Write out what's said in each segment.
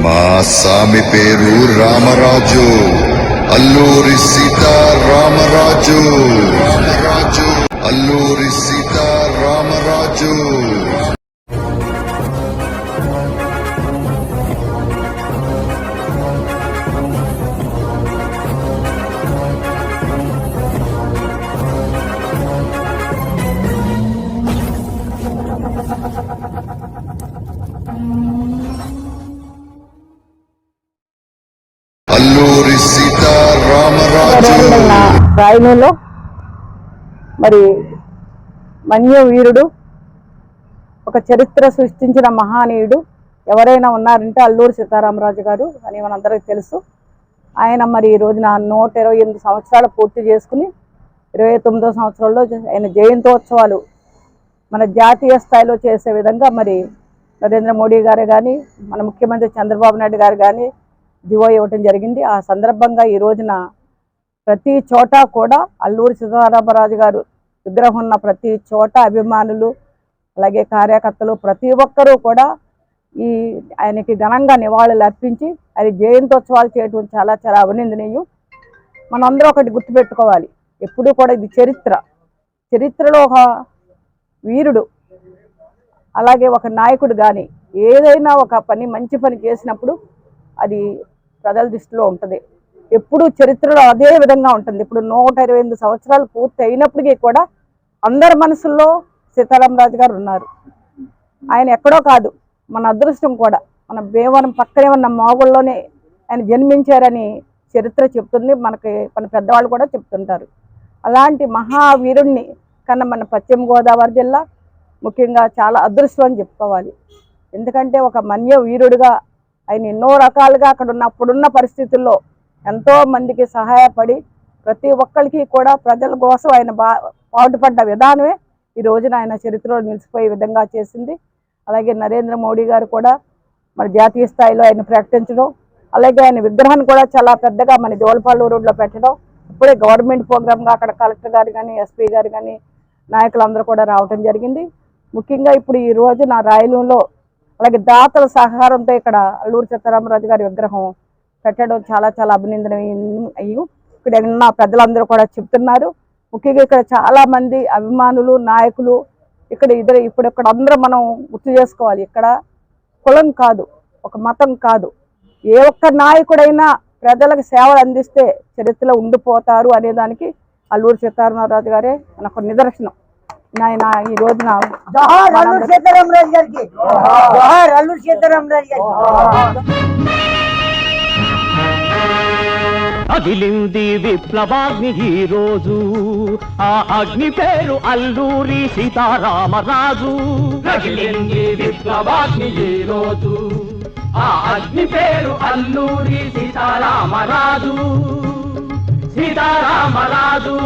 మా సామి పేరు రామరాజు, అల్లూరి సీతారామరాజు. అల్లూరి సీతారామరాజు. అల్లూరి సీతారామరాజు. రాయనూరులో మరి మన్య వీరుడు, ఒక చరిత్ర సృష్టించిన మహానీయుడు ఎవరైనా ఉన్నారంటే అల్లూరి సీతారామరాజు గారు అని మనందరికీ తెలుసు. ఆయన మరి ఈ రోజున 128 సంవత్సరాలు పూర్తి చేసుకుని 29వ సంవత్సరంలో ఆయన జయంతోత్సవాలు మన జాతీయ స్థాయిలో చేసే విధంగా మరి నరేంద్ర మోడీ గారు కానీ మన ముఖ్యమంత్రి చంద్రబాబు నాయుడు గారు కానీ దివో ఇవ్వటం జరిగింది. ఆ సందర్భంగా ఈ రోజున ప్రతి చోట కూడా అల్లూరి సీతారామరాజు గారు విగ్రహం ఉన్న ప్రతి చోట అభిమానులు అలాగే కార్యకర్తలు ప్రతి ఒక్కరూ కూడా ఆయనకి ఘనంగా నివాళులు అర్పించి ఆయన జయంతోత్సవాలు చేయడం చాలా చాలా అభినందనీయం. మనందరూ ఒకటి గుర్తుపెట్టుకోవాలి, ఎప్పుడూ కూడా ఇది చరిత్రలో ఒక వీరుడు అలాగే ఒక నాయకుడు కానీ ఏదైనా ఒక మంచి పని చేసినప్పుడు అది ప్రజల దృష్టిలో ఉంటుంది. ఎప్పుడు చరిత్రలో అదే విధంగా ఉంటుంది. ఇప్పుడు 128 సంవత్సరాలు పూర్తి అయినప్పటికీ కూడా అందరి మనసుల్లో సీతారామరాజు గారు ఉన్నారు. ఆయన ఎక్కడో కాదు, మన అదృష్టం కూడా మన భీమవరం పక్కనే ఉన్న మోగుల్లోనే ఆయన జన్మించారని చరిత్ర చెప్తుంది. మన పెద్దవాళ్ళు కూడా చెప్తుంటారు. అలాంటి మహావీరుణ్ణి కన్నా మన పశ్చిమ గోదావరి జిల్లా ముఖ్యంగా చాలా అదృష్టం అని చెప్పుకోవాలి. ఎందుకంటే ఒక మన్య వీరుడిగా ఆయన ఎన్నో రకాలుగా అప్పుడున్న పరిస్థితుల్లో ఎంతో మందికి సహాయపడి ప్రతి ఒక్కరికి కూడా ప్రజల కోసం ఆయన పాటుపడ్డ విధానమే ఈ రోజున ఆయన చరిత్రలో నిలిచిపోయే విధంగా చేసింది. అలాగే నరేంద్ర మోడీ గారు కూడా మరి జాతీయ స్థాయిలో ఆయన ప్రకటించడం, అలాగే ఆయన విగ్రహాన్ని కూడా చాలా పెద్దగా మన జోలపాలు రోడ్లో పెట్టడం, ఇప్పుడే గవర్నమెంట్ ప్రోగ్రామ్గా అక్కడ కలెక్టర్ గారు కానీ ఎస్పీ గారు కానీ నాయకులందరూ కూడా రావడం జరిగింది. ముఖ్యంగా ఇప్పుడు ఈ రోజు నా రాయలూరులో అలాగే దాతల సహకారంతో ఇక్కడ అల్లూరి సీతారామరాజు గారి విగ్రహం పెట్టడం చాలా చాలా అభినందనీయం. ఇక్కడ ఉన్న పెద్దలందరూ కూడా చెప్తున్నారు. ముఖ్యంగా ఇక్కడ చాలా మంది అభిమానులు నాయకులు ఇప్పుడు ఇక్కడ అందరూ మనం గుర్తు చేసుకోవాలి, ఇక్కడ కులం కాదు, ఒక మతం కాదు, ఏ ఒక్క నాయకుడైనా ప్రజలకు సేవలు అందిస్తే చరిత్రలో ఉండిపోతారు అనేదానికి అల్లూరి సీతారామరాజు గారే మనకు నిదర్శనం. ఆయన ఈ రోజున అల్లూరి సీతారామరాజు గారికి అల్లూరి సీతారామరాజు గారికి అగిలింది విప్లవాగ్ని ఈ రోజు, ఆ అగ్ని పేరు అల్లూరి సీతారామరాజు. అగిలింది విప్లవాగ్ని ఈ రోజు, ఆ అగ్ని పేరు అల్లూరి సీతారామరాజు. సీతారామరాజు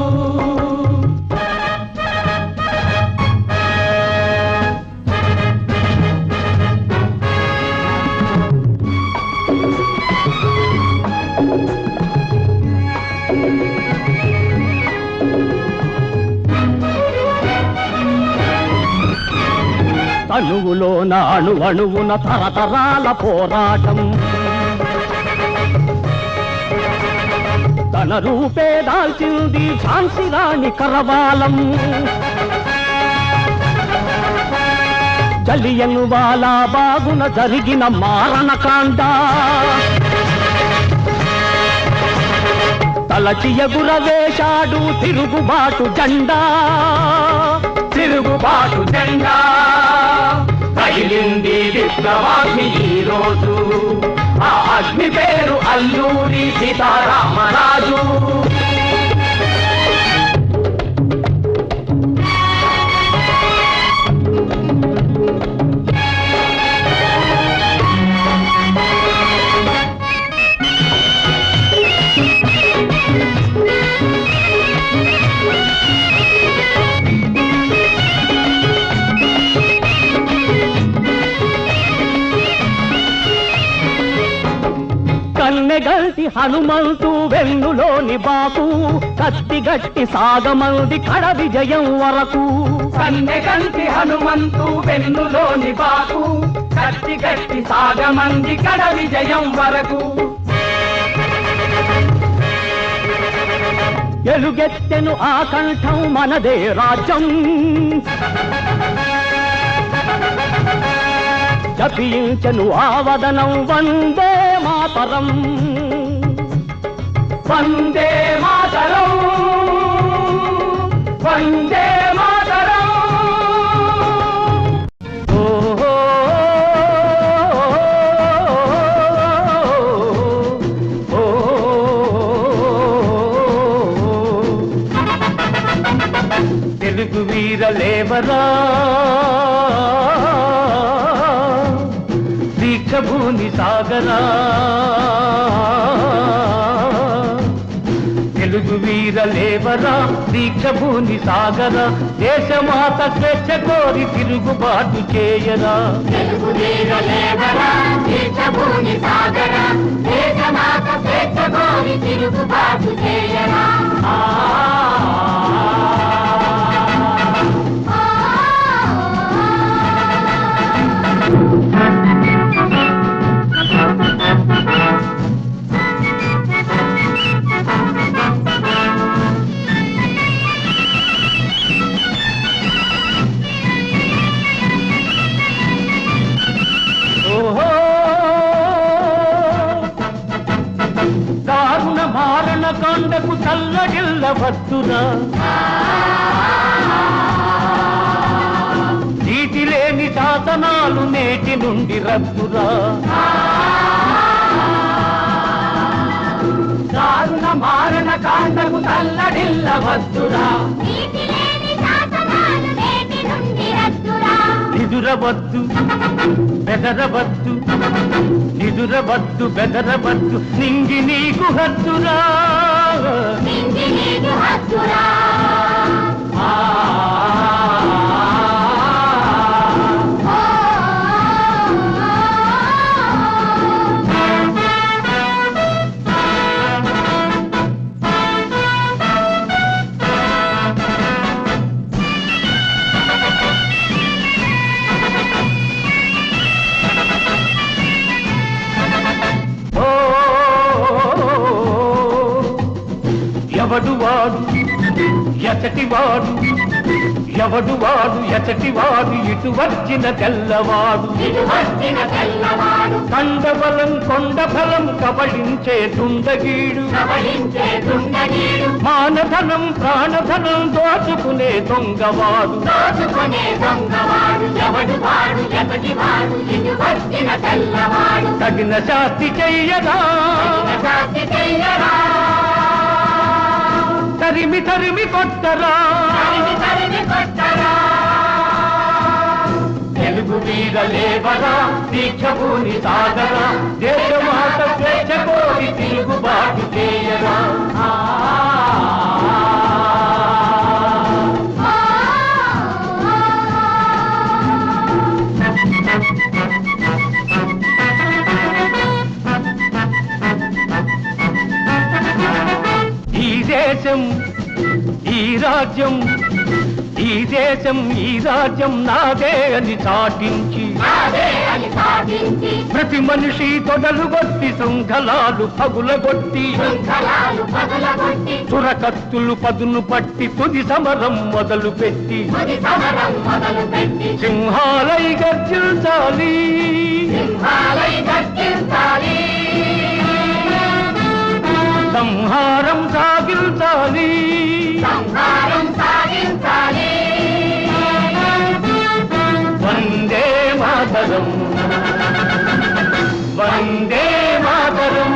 అణువులోన అణువణువున తరతరాల పోరాటం, తన రూపే దాల్చింది ఝాన్సీ రాణి కరవాలం. జలియన్ వాలా బాగున జరిగిన మారణకాండ, తలచి ఎగురవేశాడు తిరుగుబాటు జెండా. తగిలింది విప్లవాగ్ని ఈ రోజు, ఆ అగ్ని పేరు అల్లూరి సీతారామరాజు. కన్నెగల్టి హనుమంతు వెన్నులోని బాకు, కత్తిగట్టి సాగమంది కడ విజయం వరకు. కన్నెగల్టి హనుమంతు వెన్నులోని బాకు, కత్తి గట్టి సాగమంది కడ విజయం వరకు ఎలుగెత్తెను ఆ కంఠం మనదే రాజ్యం జపించెను ఆ వదనం వందే మాతరం వందే మాతరం వందే మాతరం ఓహో తెలుగు వీరలేవరా దీక్షభూని సాగరా తెలుగు వీరలేవరా దీక్షభూని సాగరా దేశమాత స్వేచ్ఛ కోరి తిరుగుబాటు చేయరా తెలుగు వీరలేవరా దీక్షభూని సాగరా దేశమాత స్వేచ్ఛ కోరి తిరుగుబాటు చేయరా దారుణ మారణ కాండకు చల్లగిల్లవద్దురా నీటి లేని శాసనాలు నేటి నుండి రద్దురా దారుణ మారణ కాండకు చల్లడిల్లవద్దురా నిదురవద్దు బెదరవద్దు నిదురవద్దు బెదరవద్దు నింగి నీకు హద్దురా ఎవడు వాడు ఎచటివాడు ఎవడు వాడు ఎచటివాడు ఇటు వచ్చిన తెల్లవాడు కండబలం కొండఫలం కబళించే దుండగీడు మానధనం ప్రాణధనం దోచుకునే దొంగవాడు తగిన శాస్తి చెయ్యరా తరిమి తరిమి కొట్టరా తెలుగు వీరలేవరా దీక్షభూని సాగరా దేశమాత స్వేచ్ఛ కోరి తిరుగుబాటు చేయరా ఈ రాజ్యం ఈ దేశం ఈ రాజ్యం నాదే అని చాటించి ప్రతి మనిషి తొడలుగొట్టి శృంఖలాలు పగులగొట్టి చురకత్తులు పదును పట్టి తుది సమరం మొదలు పెట్టి సింహాలై గర్జించాలి సంహారం సాగించాలి వందే మాతరం వందే మాతరం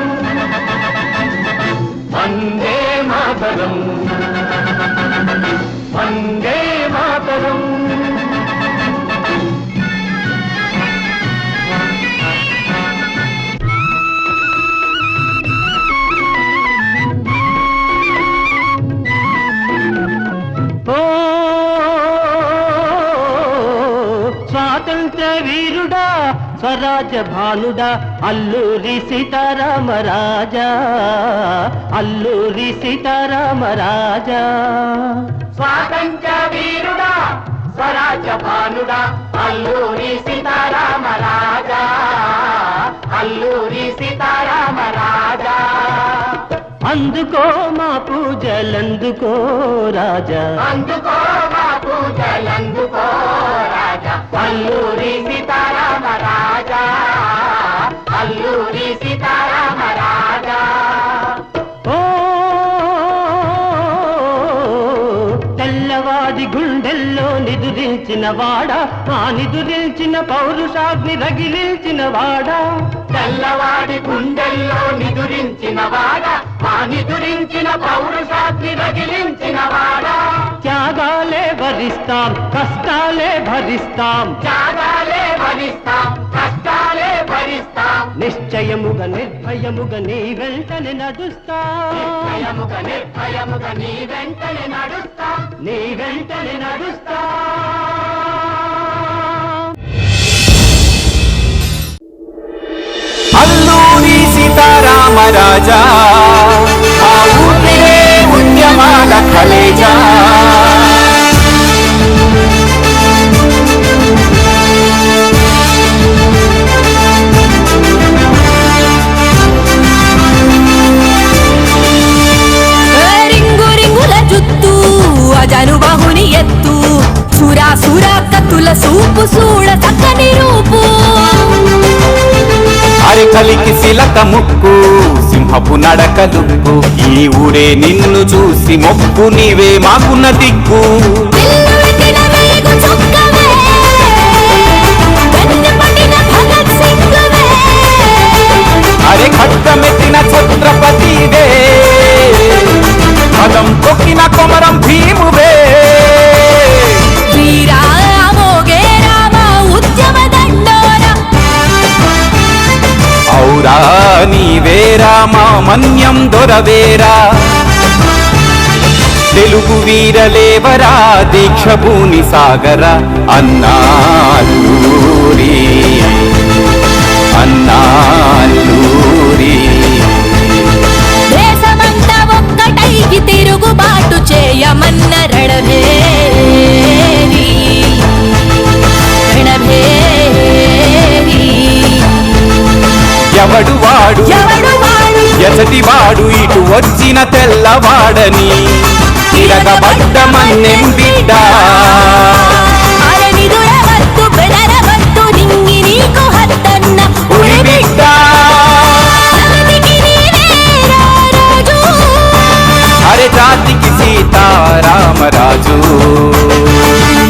వందే మాతరం వందే మాతరం స్వాతంత్ర వీరుడా స్వరాజ భానుడా అల్లూరి సీతారామరాజా అల్లూరి సీతారామరాజా స్వాతంత్ర వీరుడా స్వరాజ్య భానుడా అల్లూరి సీతారామరాజా అల్లూరి సీతారామ రాజా. అందుకో మా పూజలందుకో రాజా, అందుకో మా పూజలందుకో రాజా, అల్లూరి సీతారామ రాజా, అల్లూరి సీతారామ రాజా. ఓ తెల్లవాడి గుండెల్లో నిదురించిన వాడా, ఆ నిదురించిన పౌరుషాగ్ని రగిలించిన వాడా, తెల్లవాడి గుండెల్లో నిదురించిన వాడా, ఆ నిదురించిన పౌరుషాగ్ని రగిలించిన వాడా. త్యాగాలే భరిస్తాం, కష్టాలే భరిస్తాం, త్యాగాలే భరిస్తాం, కష్టాలే భరిస్తాం, నిశ్చయముగా నిర్భయముగా నీ వెంటనే నడుస్తాం, నిశ్చయముగా నిర్భయముగా నీ వెంటనే నడుస్తాం, నీ వెంటనే నడుస్తాం. అల్లూరి సీతారామ రాజా, ఆ ఊపిరే ఉద్యమాల కలేజా. రింగు రింగుల జుత్తు అజనుబాహుని ఎత్తు, సురా సురా కత్తుల సూపు సూడ చక్కని రూపు. అరికలికి శిలక ముక్కు, సింహపు నడకలుక్కు, ఈ ఊరే నిన్ను చూసి మొక్కు, నీవే మాకున్న దిక్కు. పిల్లవెట్టిన వేగు చొక్కవే, వెన్నెపట్టిన భగత్ సింగువే. అరే ఖడ్గమెత్తిన ఛత్రపతివే, పదం తొక్కిన కొమరం భీమువే. శ్రీరామోగే రామ ఉద్యమ దండోరా, ఔరా నీవేరా మా మన్యం దొరవేరా. తెలుగు వీరలేవరా, దీక్ష భూని సాగర. అన్నాల్లూరి అన్నాల్లూరి. దేశమంతా ఒక్కటైకి తిరుగుబాటు చేయమన్న రణభేరి రణభేరి. ఎవడు వాడు ఎవడు వాడు ఎసటి వాడు, ఇటు వచ్చిన తెల్లవాడని తిరగబడ్డ మన్నెం బిడ్డ. అరనిదురవద్దు బెదరవద్దు నింగి నీకు హద్దన్న ఉరి బిడ్డ. జగతికి నీవేరా రాజు. అరే జాతికి సీతారామరాజు.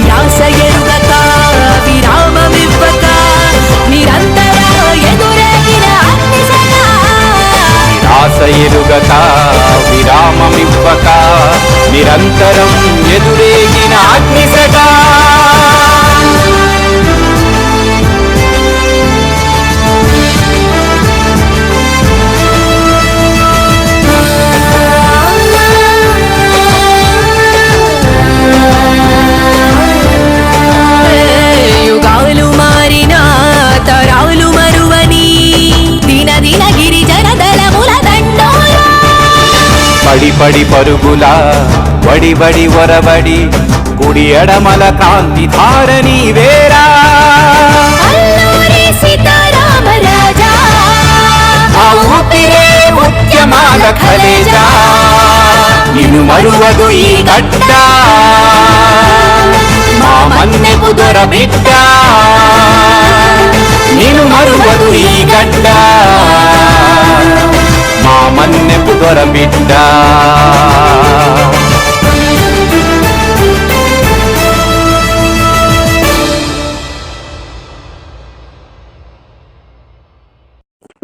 ధ్యాస ఎరుగక విరామమివ్వక నిరంతర ఎదురేగిన అగ్నిశన. ఆశ ఎరుగక విరామమివ్వక నిరంతరం ఎదురేగిన అగ్నిసగా. యుగాలు మారినా తరాలు మరువని దిన దిన గిరిజన దళముల దండోరా. పడి పడి పరుగుల వడి వడి వరబడి, కుడి ఎడమల కాంతి ధారణి వేరా. అల్లూరి సీతారామ రాజా, ఆ ఊపిరే ఉద్యమాల కలేజా. నిన్ను మరువదు ఈ గడ్డ, మా మన్నెపు దొర బిడ్డ. నిన్ను మరువదు ఈ గడ్డ, మా మన్నెపు దొర బిడ్డ.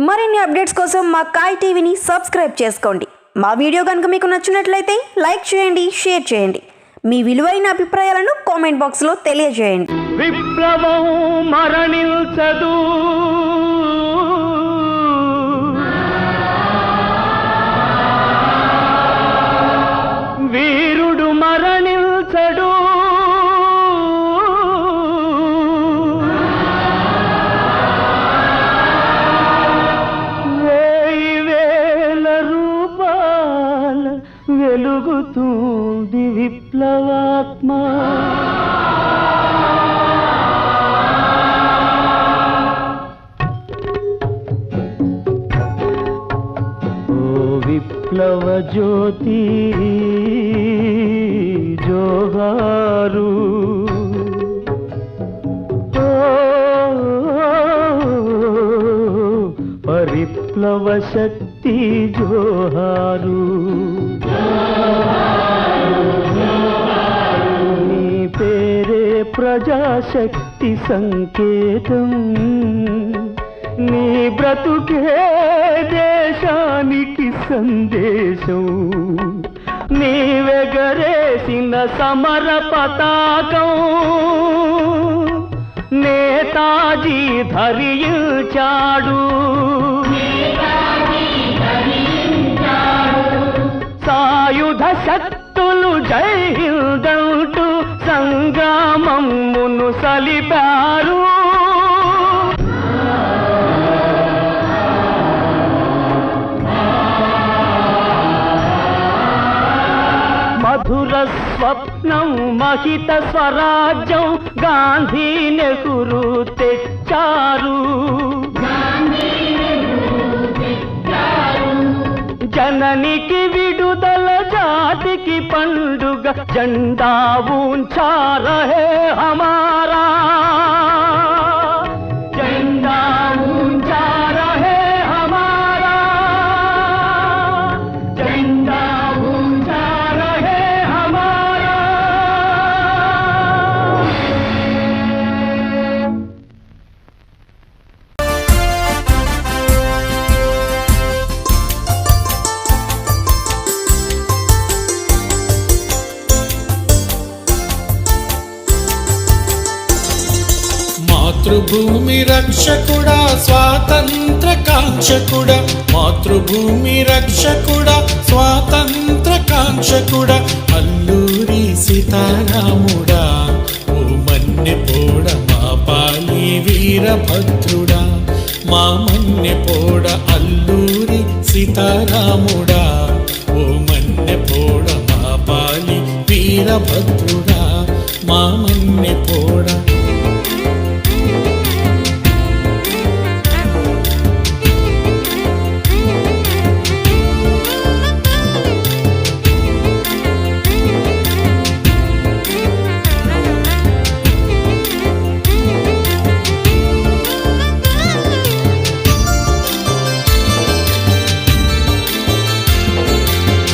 మరిన్ని అప్డేట్స్ కోసం మా కాయ్ టీవీని సబ్స్క్రైబ్ చేసుకోండి. మా వీడియో కనుక మీకు నచ్చినట్లయితే లైక్ చేయండి, షేర్ చేయండి. మీ విలువైన అభిప్రాయాలను కామెంట్ బాక్స్లో తెలియజేయండి. విప్లవం మరణించదు, వీరుడు మరణించడు. వెలుగుతుంది విప్లవాత్మ. జ్యోతి జోహారు పరిప్లవ శక్తి జోహారు నీ పేరే ప్రజాశక్తి సంకేతం నీ బ్రతుకే దేశానికి సందేశం నీవెగరేసిన సమర పతాకం నేతాజీ ధరించాడు సాయుధ శక్తులు జై హిందంటూ సంగ్రామమును సలిపారు మధుర స్వప్నం మహిత స్వరాజ్యం గాంధీ నెహ్రూ తెచ్చారు జననికి విడుదల జాతికి పండుగ జెండా ఊంచా రహే హమారా జెండా ఊంచా రహే హమారా జెండా ఊంచా రహే హమారా మాతృభూమి రక్షకుడా స్వాతంత్ర కాంక్షకుడా మాతృభూమి రక్షకుడా స్వాతంత్ర కాంక్షకుడా అల్లూరి సీతారాముడా ఓ మన్నెపోడ మా పాలి వీరభద్రుడా మా మన్నెపోడ అల్లూరి సీతారాముడా ఓ మన్నెపోడ మా పాలి వీరభద్రుడా మా మన్నెపోడ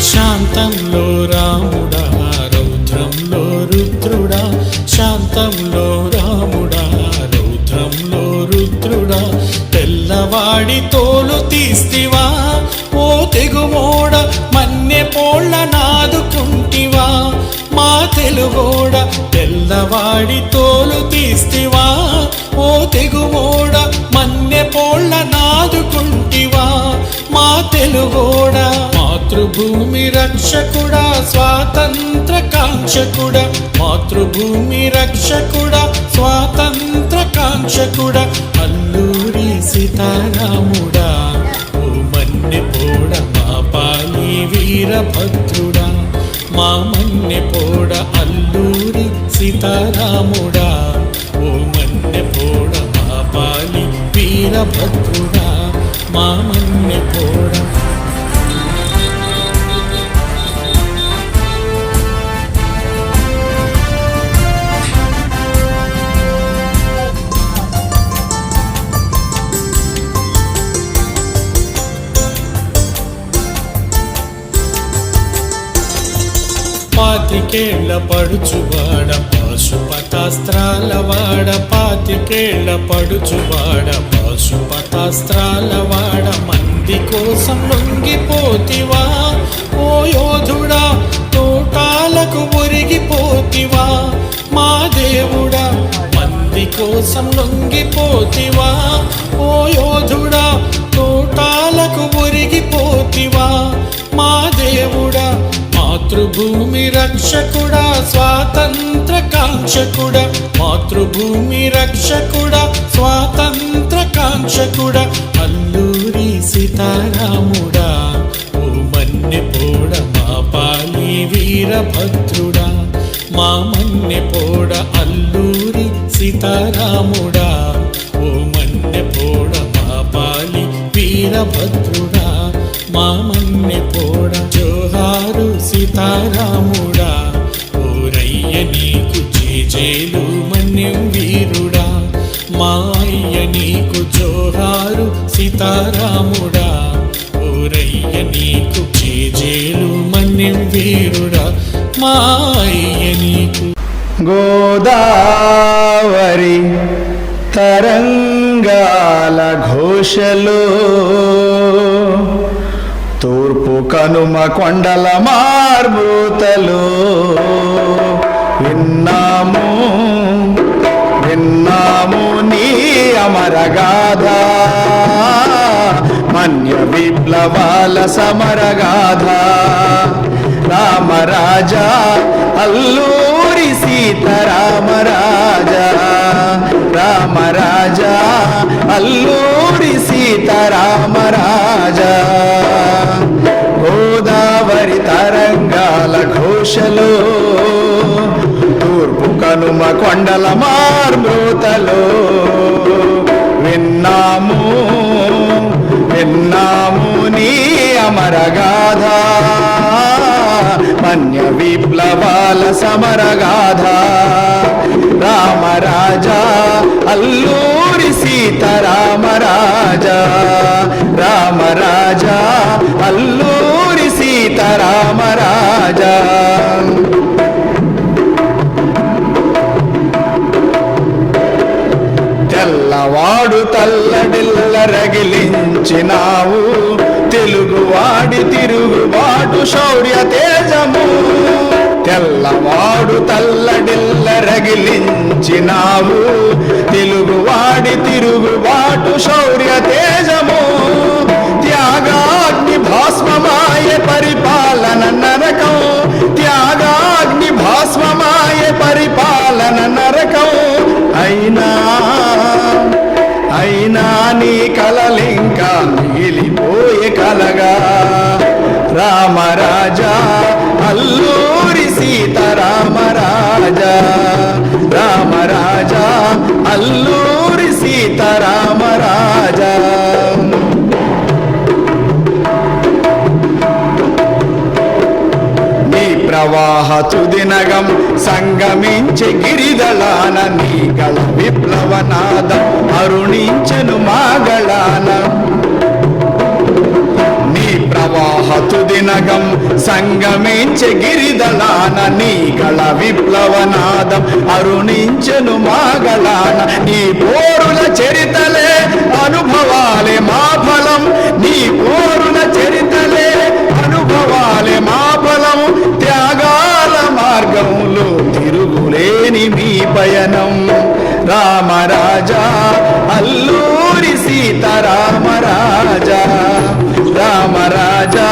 శాంతంలో రాముడా రౌద్రంలో రుద్రుడా శాంతంలో రాముడా రౌద్రంలో రుద్రుడా తెల్లవాడి తోలు తీస్తివా ఓ తెగుమోడ మన్నె పోళ్ళ నాదుకుంటివా మా తెలుగోడ తెల్లవాడి తోలు తీస్తివా ఓ తెగుమోడ మన్నె పోళ్ళ నాదుకుంటివా మా తెలుగోడ మాతృభూమి రక్షకుడా స్వాతంత్ర కాంక్షకుడా మాతృభూమి రక్షకుడా స్వాతంత్ర కాంక్షకుడా అల్లూరి సీతారాముడా ఓ మన్నెపోడ మా పాలి వీరభద్రుడా మా మన్నెపోడ అల్లూరి సీతారాముడా ఓ మన్నెపోడ మా పాలి వీరభద్రుడా మా మన్నెపోడ పాతికేళ్ల పడుచువాడ పాశుపతాస్త్రాల వాడ పాతికేళ్ల పడుచువాడ పాశుపతాస్త్రాల వాడ మంది కోసం లొంగిపోతివా ఓ యోధుడా తోటాలకు ఒరిగిపోతివా మా దేవుడా మంది కోసం లొంగిపోతివా ఓ యోధుడా తోటాలకు ఒరిగిపోతివా మా దేవుడా మాతృభూమి రక్షకుడా స్వాతంత్ర కాంక్షకుడా మాతృభూమి రక్షకుడా స్వాతంత్ర కాంక్షకుడా అల్లూరి సీతారాముడా ఓ మన్నెపోడ మా పాలి వీరభద్రుడా మా మన్నెపోడ అల్లూరి సీతారాముడా ఓ మన్నెపోడ మా పాలి వీరభద్రుడా మా మన్నెపోడ జో సీతారాముడా ఓరయ్య నీకు జేజేలు మన్యం వీరుడా మా అయ్య నీకు జోహారు సీతారాముడా ఓరయ్య నీకు జేజేలు మన్యం వీరుడా మా అయ్య నీకు. గోదావరి తరంగాల ఘోషలో తూర్పు కనుమ కొండల మార్మృతలో విన్నాము విన్నాము నీ అమరగాథ మన్య విప్లవాల సమరగాథ రామరాజా అల్లూరి సీతారామరాజా రామరాజా అల్లూరి సీతారామరాజా గోదావరి తరంగాల ఘోషలో తూర్పు కనుమ కొండల మార్మృతలో విన్నాము విన్నాము నీ అమరగాథ మన్య విప్లవాల సమరగాథ రామరాజా అల్లూరి సీతారామరాజా రామరాజా అల్లూరి సీతారామరాజా. తెల్లవాడు తల్లడిల్ల రగిలించినావు తెలుగువాడి తిరుగుబాటు శౌర్య తేజము తెల్లవాడు తల్లడిల్ల రగిలించినావు తెలుగువాడి తిరుగుబాటు శౌర్య తేజము త్యాగాగ్ని భాస్మమాయ పరిపాలన నరకం త్యాగాగ్ని భాస్మమాయ పరిపాలన నరకం అయినా అయినా నీ కలలింకా మిగిలిపోయే కలగా రామరాజా అల్లూరి సీతారామరాజా రామరాజా అల్లూరి సీతారామరాజా. నీ ప్రవాహ తుదినగం సంగమించి గిరిదళాన నీ గళ విప్లవనాదం అరుణించెను మాగళాన నీ ప్రవాహ తుదినగం సంగమించి గిరిదళాన నీ గళ విప్లవనాదం అరుణించెను మాగళాన నీ పోరుల చరితలే అనుభవాలే మా ఫలం నీ పోరుల చరితలే అనుభవాలే మా ఫలం త్యాగాల మార్గంలో తిరుగులేని మీ పయనం రామరాజా అల్లూరి సీతారామరాజా రామరాజా